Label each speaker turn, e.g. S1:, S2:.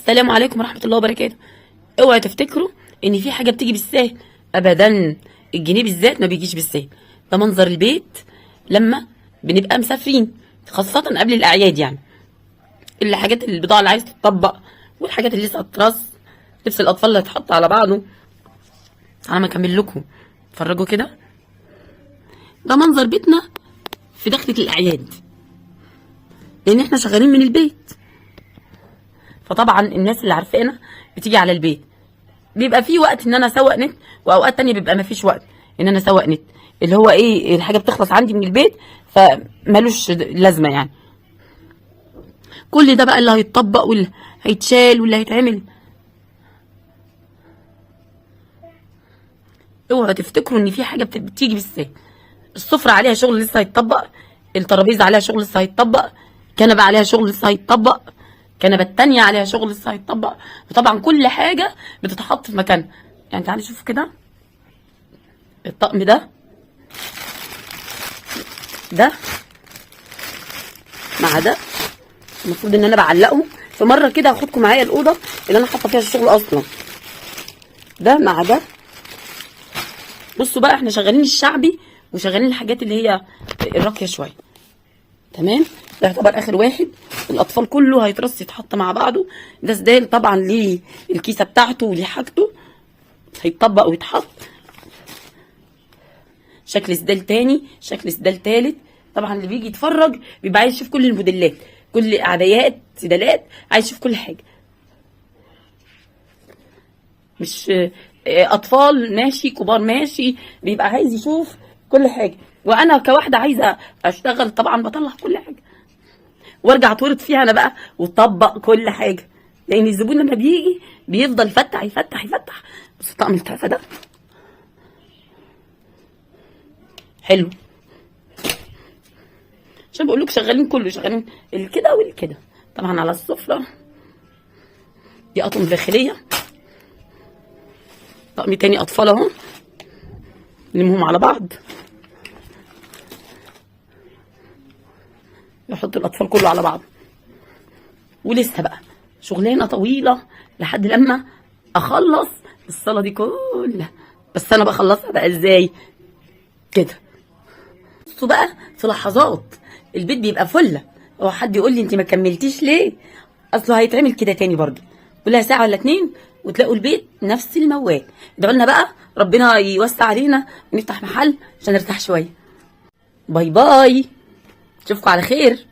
S1: السلام عليكم ورحمه الله وبركاته. اوعوا تفتكروا ان في حاجه بتيجي بالسهل، ابدا. الجنيه بالذات ما بيجيش بالسهل. ده منظر البيت لما بنبقى مسافرين، خاصه قبل الاعياد يعني. الحاجات البضاعه اللي عايز تتطبق والحاجات اللي لسه هترص، لبس الاطفال اللي هيتحط على بعضه. انا ما اكمل لكم، اتفرجوا كده. ده منظر بيتنا في دخلة الاعياد، لان احنا شغالين من البيت. فطبعا الناس اللي عارفانا بتيجي على البيت. بيبقى في وقت ان انا اسوق نت، واوقات تانية بيبقى ما فيش وقت ان انا اسوق نت، اللي هو ايه، الحاجه بتخلص عندي من البيت فمالوش لازمه يعني. كل ده بقى اللي هيتطبق واللي هيتشال واللي هيتعمل. اوعوا تفتكروا ان في حاجه بتيجي بالسهل. السفره عليها شغل لسه هيتطبق، الترابيزه عليها شغل لسه هيتطبق، كنبه عليها شغل لسه هيتطبق، كنبه التانية عليها شغل لسه هيتطبق. وطبعا كل حاجه بتتحط في مكانها. يعني تعالوا شوفوا كده، الطقم ده مع ده المفروض ان انا بعلقه. في مره كده هاخدكم معايا الاوضه اللي انا حاطه فيها الشغل اصلا. ده مع ده. بصوا بقى، احنا شغالين الشعبي وشغالين الحاجات اللي هي الراقيه شويه. تمام. ده يعتبر اخر واحد. الاطفال كله هيترص يتحط مع بعضه. ده سدال طبعا ليه الكيسه بتاعته وليه حاجته، هيتطبق ويتحط. شكل سدال تاني، شكل سدال تالت. طبعا اللي بيجي يتفرج بيبقى عايز يشوف كل الموديلات، كل اعديات سدالات، عايز يشوف كل حاجه. مش اطفال ماشي، كبار ماشي، بيبقى عايز يشوف كل حاجه. وانا كواحده عايزه اشتغل طبعا بطلع كل حاجه وارجع اتورط فيها انا بقى وطبق كل حاجه، لان الزبون لما بيجي بيفضل يفتح يفتح يفتح. بس طقم التحفه ده حلو، عشان بقول لك شغالين كله، شغالين الكده والكده. طبعا على السفره دي اطقم داخليه. طقم تاني اطفال اهو، نلمهم على بعض، يحط الاطفال كله على بعض. ولسه بقى شغلانه طويله لحد لما اخلص الصاله دي كلها. بس انا بخلصها بقى ازاي كده؟ بصوا بقى، في لحظات البيت بيبقى فله. هو حد يقول لي انت ما كملتيش ليه؟ اصله هيتعمل كده تاني برضه، كلها ساعه ولا اتنين وتلاقوا البيت نفس الموال. ادعوا لنا بقى ربنا يوسع علينا ونفتح محل عشان نرتاح شويه. باي باي، اشوفكم على خير.